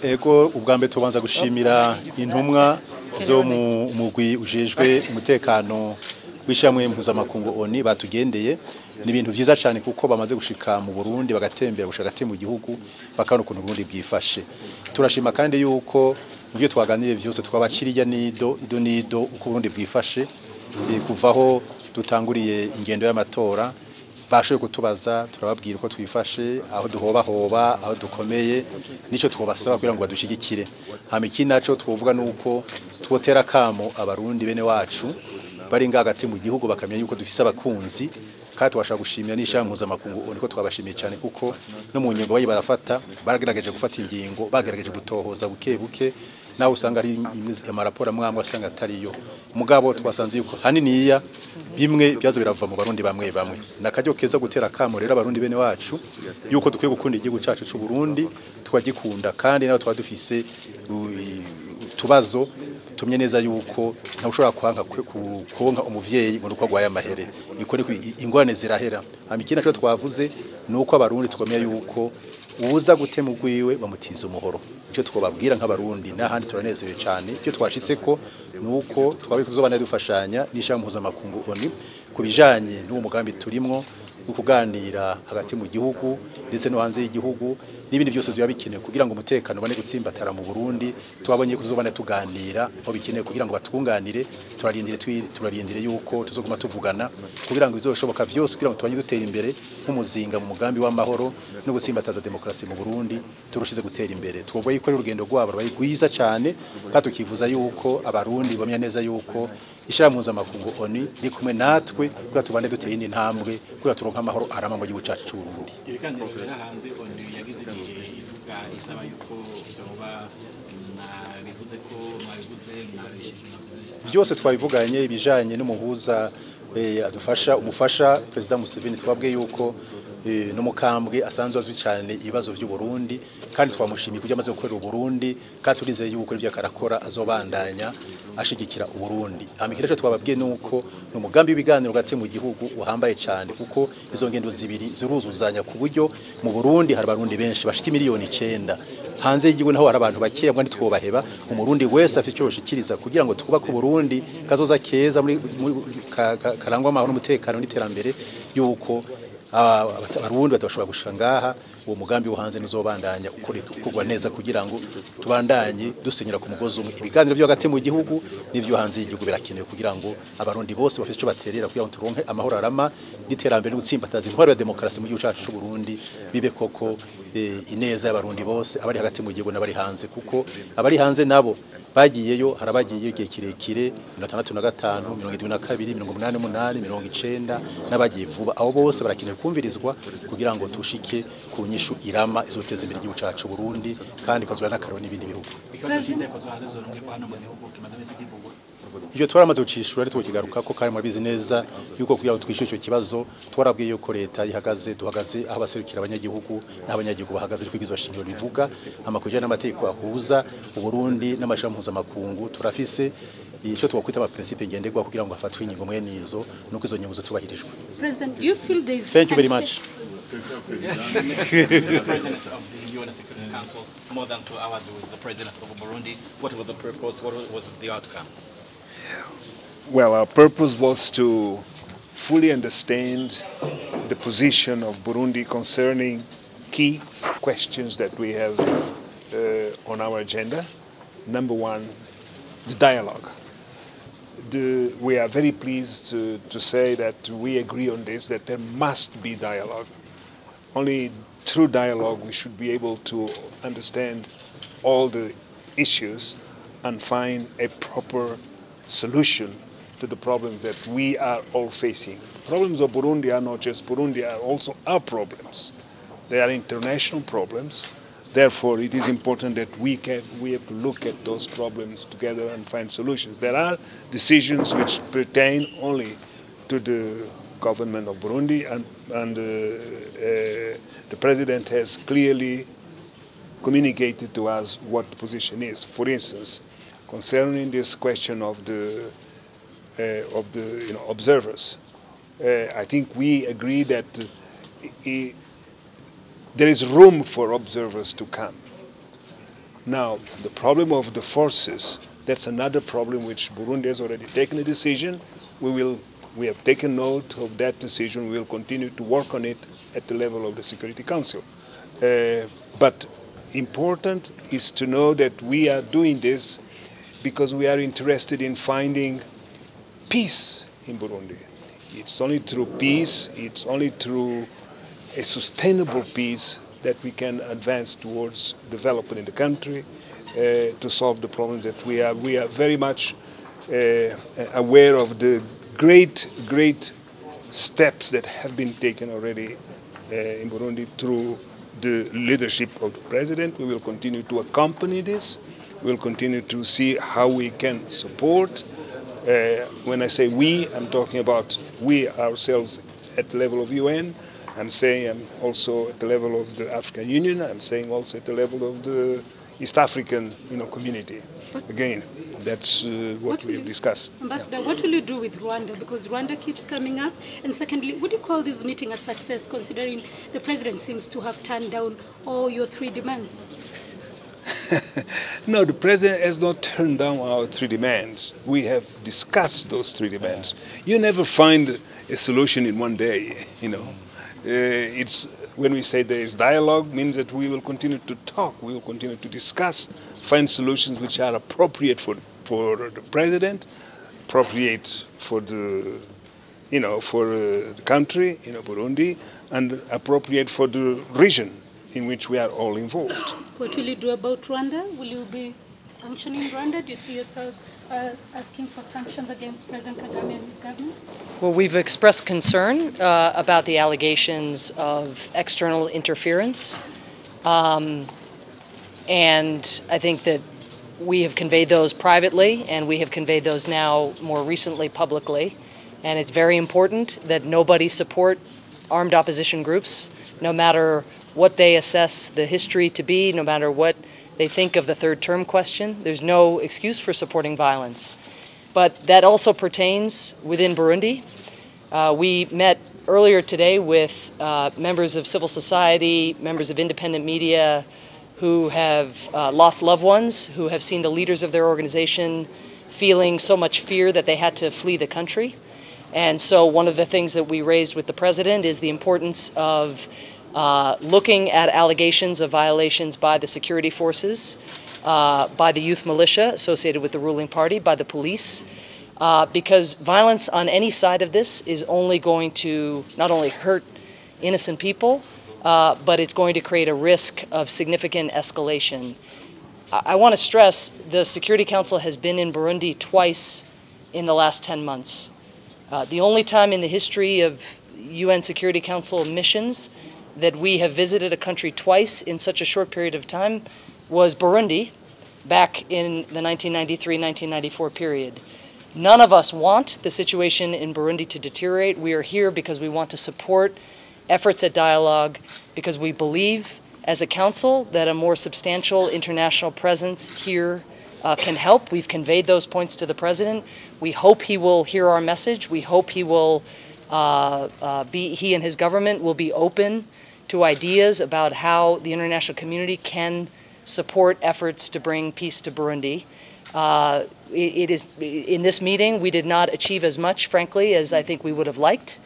Ego ubwambe tubanza gushimira intumwa zo mu mugwi ujejwe umutekano wishamwe mpuzamakungu ONU batugendeye ni ibintu vyiza cyane kuko bamaze gushika mu Burundi bagatembera gushaka mu gihugu bakana ukuntu Burundi bwifashe. Turashima kandi yuko muvyo twaganiriye vyose twabaciriya nido uko Burundi bwifashe kuvaho dutanguriye ingendo y'amatora bashoye kutubaza turababwira uko twifashe aho duhoba aho dukomeye nico twobasaba kugira ngo badushigikire. Hamiki naco twovuga nuko twotera kamo abarundi bene wacu bari ngagati mu gihugu bakamenya yuko dufise abakunzi kandi twashaka gushimira n'ishamwe mpuzamakungu niko twabashimiye cyane kuko no mu nyengo bayi barafata baragerageje gufata ingingo bagerageje gutohoza buke nawe usanga ari amaraporo amwamwe asanga atariyo mugabo twasanze yuko haniniya bimwe byaza birava mu barundi bamwe nakajyo keza gutera kamo rero abarundi bene wacu yuko dukwiye gukunda igihugu cyacu cy'u Burundi twagikunda kandi naho twadufise tubazo tumye neza yuko nta ushobora kwanka kuonka umuvyeyi mu ruko rwaya mahere iko ingwane zirahera amikina cyo twavuze nuko abarundi tukomeye yuko uza gutema ugwiwe bamutiza umuhoro cyo twobabwira nk'abarundi n'ahandi turanezerewe cyane cyo twashitse ko nuko twabikuzobana dufashanya n'ishamwe mpuzamakungu ONU kubijanye n'uwo mugambi turimwo kuganira hagati mu gihugu ndetse no hanze y'igihugu n'ibindi byose biba bikenewe kugira ngo umutekano bane gutsimbatara mu Burundi twabonye kuzobana tuganira aho bikenewe kugira ngo batunganire turarindire yuko tuzoguma tuvugana kugira ngo bizoshoboka byose kugira ngo tubanye dutera imbere nk'umuzinga mu mugambi w'amahoro no gutsimbataza demokrasi mu Burundi turushize gutera imbere twovuye yuko urugendo rwabo rwabaye rwiza cyane kandi tukivuza yuko abarundi bamya neza yuko ishyirahamwe mpuzamakungu ONU ni kumwe natwe kugira tubane duteye indi ntambwe kugira turonka amahoro arama mu gihugu cyacu cy'u Burundi. Hanze ONU yagize ivuga isaba yuko byoba bivuze ko mwabivuze byose twabivuganye ibijanye n'umuhuza adufasha umufasha President Museveni twabwe yuko n'umukambwe asanzwe azwi cyane ibibazo by'u Burundi kandi twamushimiye kujya amaze gukorera u Burundi kandi turizeye yuko ibyo akarakora azobandanya ashigikira u Burundi. Amikira cyo twababwiye nuko n'umugambi w'ibiganiro gati mu gihugu uhambaye cyane kuko izo ngendo zibiri ziruzuzanya ku buryo mu Burundi hari abarundi benshi bashika miliyoni 9 hanze y'igihugu naho hari abantu bakeya mwandi twobaheba umurundi wese afite cyo yoshikiriza kugira ngo twuba ku Burundi kazoza keza muri karangwa amahoro n'umutekano n'iterambere yuko abarundi batashobora gushangaha uwo mugambi wo hanze nizobandanya ukugwa neza kugira ngo tubandanye dusenyera ku mugozi umwe ibiganiro byo hagati mu gihugu n'ivyo hanze y'igihugu birakenewe kugira ngo abarundi bose bafite cyo baterera kugira ngo turonke amahoro arama n'iterambere n'ugutsimbataza intwaro ya demokrasi mu gihugu cyacu cy'u Burundi bibe koko ineza y'abarundi bose abari hagati mu gihugu n'abari hanze kuko abari hanze nabo bagiyeyo harabagiye igihe kirekire 65 72 88 90 n'abagiye vuba abo bose barakenewe kumvirizwa kugira ngo tushike ku nyishu irama izoteza imbere igihugu cyacu Burundi kandi kozwa n'akaroni n'ibindi bihugu. Iyo twaramaze gucishura ari tukigaruka ko kandi mwabizi neza yuko kugira ngo twishyure icyo kibazo twarabwiye yuko leta ihagaze duhagaze aho baserukira abanyagihugu n'abanyagihugu bahagaze ari kwigizo shingiro bivuga amakujya n'amategeko ahuza u Burundi n'amashami mpuzamakungu turafise icyo twakwita ama principe ngenderwa kugira ngo hafatwe ingingo mwe nizo nuko izo nyungu zubahirijwe. President, you feel there is Thank you very much. The President of the UN Security Council more than 2 hours with the President of Burundi. What was the purpose? What was the outcome? Well, our purpose was to fully understand the position of Burundi concerning key questions that we have on our agenda. Number one, the dialogue. We are very pleased to say that we agree on this, that there must be dialogue. Only through dialogue we should be able to understand all the issues and find a proper solution to the problems that we are all facing. The problems of Burundi are not just Burundi, are also our problems. They are international problems. Therefore, it is important that we have to look at those problems together and find solutions. There are decisions which pertain only to the government of Burundi, and the President has clearly communicated to us what the position is. For instance, concerning this question of the observers, I think we agree that there is room for observers to come. Now, the problem of the forces, that's another problem which Burundi has already taken a decision. We have taken note of that decision. We will continue to work on it at the level of the Security Council. But important is to know that we are doing this because we are interested in finding peace in Burundi. It's only through peace, it's only through a sustainable peace that we can advance towards development in the country, to solve the problems that we are. We are very much aware of the great steps that have been taken already in Burundi through the leadership of the president. We will continue to accompany this. We will continue to see how we can support. When I say we, I'm talking about we ourselves at the level of UN. I'm saying I'm also at the level of the African Union. I'm saying also at the level of the East African community. Again, that's what we have discussed. Ambassador, what will you do with Rwanda? Because Rwanda keeps coming up. And secondly, would you call this meeting a success considering the president seems to have turned down all your 3 demands? No, the president has not turned down our 3 demands. We have discussed those 3 demands. You never find a solution in one day, It's when we say there is dialogue, means that we will continue to talk, we will continue to discuss, find solutions which are appropriate for the president, appropriate for the the country, Burundi, and appropriate for the region in which we are all involved. What will you do about Rwanda? Will you be sanctioning Rwanda? Do you see yourselves asking for sanctions against President Kagame and his government? Well, we've expressed concern about the allegations of external interference. And I think that we have conveyed those privately, and we have conveyed those now more recently publicly. And it's very important that nobody support armed opposition groups, no matter what they assess the history to be, no matter what they think of the 3rd term question. There's no excuse for supporting violence. But that also pertains within Burundi. We met earlier today with members of civil society, members of independent media who have lost loved ones, who have seen the leaders of their organization feeling so much fear that they had to flee the country. And so one of the things that we raised with the president is the importance of looking at allegations of violations by the security forces, by the youth militia associated with the ruling party, by the police, because violence on any side of this is only going to not only hurt innocent people, but it's going to create a risk of significant escalation. I want to stress the Security Council has been in Burundi twice in the last 10 months. The only time in the history of UN Security Council missions that we have visited a country twice in such a short period of time was Burundi back in the 1993-1994 period. None of us want the situation in Burundi to deteriorate. We are here because we want to support efforts at dialogue, because we believe as a council that a more substantial international presence here can help. We've conveyed those points to the president. We hope he will hear our message. We hope he will he and his government will be open to ideas about how the international community can support efforts to bring peace to Burundi. It is in this meeting we did not achieve as much, frankly, as I think we would have liked,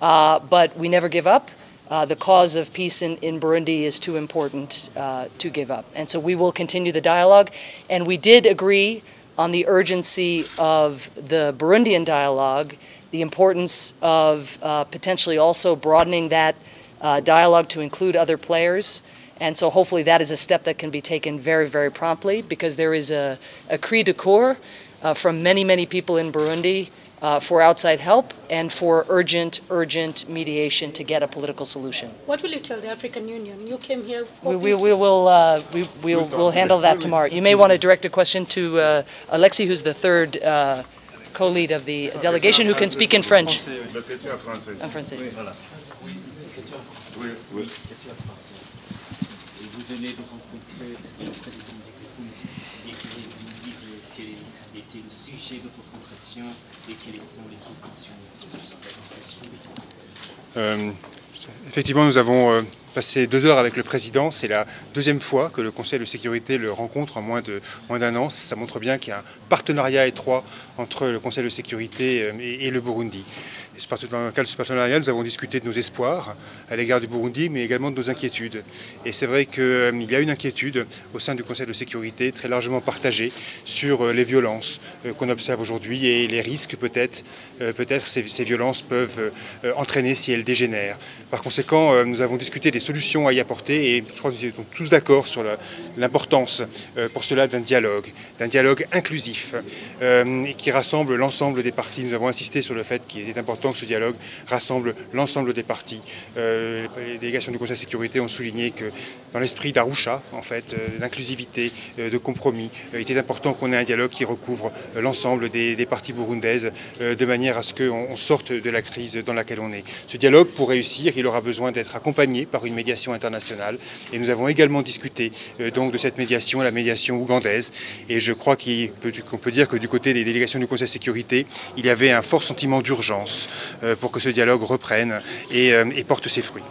but we never give up. The cause of peace in Burundi is too important to give up, and so we will continue the dialogue. And we did agree on the urgency of the Burundian dialogue, the importance of potentially also broadening that dialogue to include other players. And so hopefully that is a step that can be taken very, very promptly, because there is a cri de coeur from many, many people in Burundi for outside help and for urgent mediation to get a political solution. What will you tell the African Union? You came here. We'll handle that tomorrow. You may want to direct a question to Alexis, who's the 3rd co-lead of the delegation, who can speak in French. En français. venez de rencontrer le président de la République et que vous dire quel était le sujet de votre entretien et quelles sont les conclusions de cet entretien. Effectivement, nous avons passé 2 heures avec le président. C'est la 2e fois que le Conseil de sécurité le rencontre en moins d'un an. Ça montre bien qu'il y a un partenariat étroit entre le Conseil de sécurité et le Burundi. Dans le cadre de ce partenariat, nous avons discuté de nos espoirs à l'égard du Burundi, mais également de nos inquiétudes. Et c'est vrai qu'il y a une inquiétude au sein du Conseil de sécurité très largement partagée sur les violences qu'on observe aujourd'hui et les risques peut-être ces violences peuvent entraîner si elles dégénèrent. Par conséquent, nous avons discuté des solutions à y apporter et je crois que nous sommes tous d'accord sur l'importance pour cela d'un dialogue inclusif qui rassemble l'ensemble des parties. Nous avons insisté sur le fait qu'il était important que ce dialogue rassemble l'ensemble des parties. Les délégations du Conseil de sécurité ont souligné que dans l'esprit d'Arusha, en fait, d'inclusivité, de compromis, il était important qu'on ait un dialogue qui recouvre l'ensemble des parties burundaises de manière à ce qu'on sorte de la crise dans laquelle on est. Ce dialogue, pour réussir, il aura besoin d'être accompagné par une médiation internationale et nous avons également discuté donc de cette médiation, la médiation ougandaise, et je crois qu'on peut dire que du côté des délégations du Conseil de sécurité, il y avait un fort sentiment d'urgence pour que ce dialogue reprenne et porte ses fruits.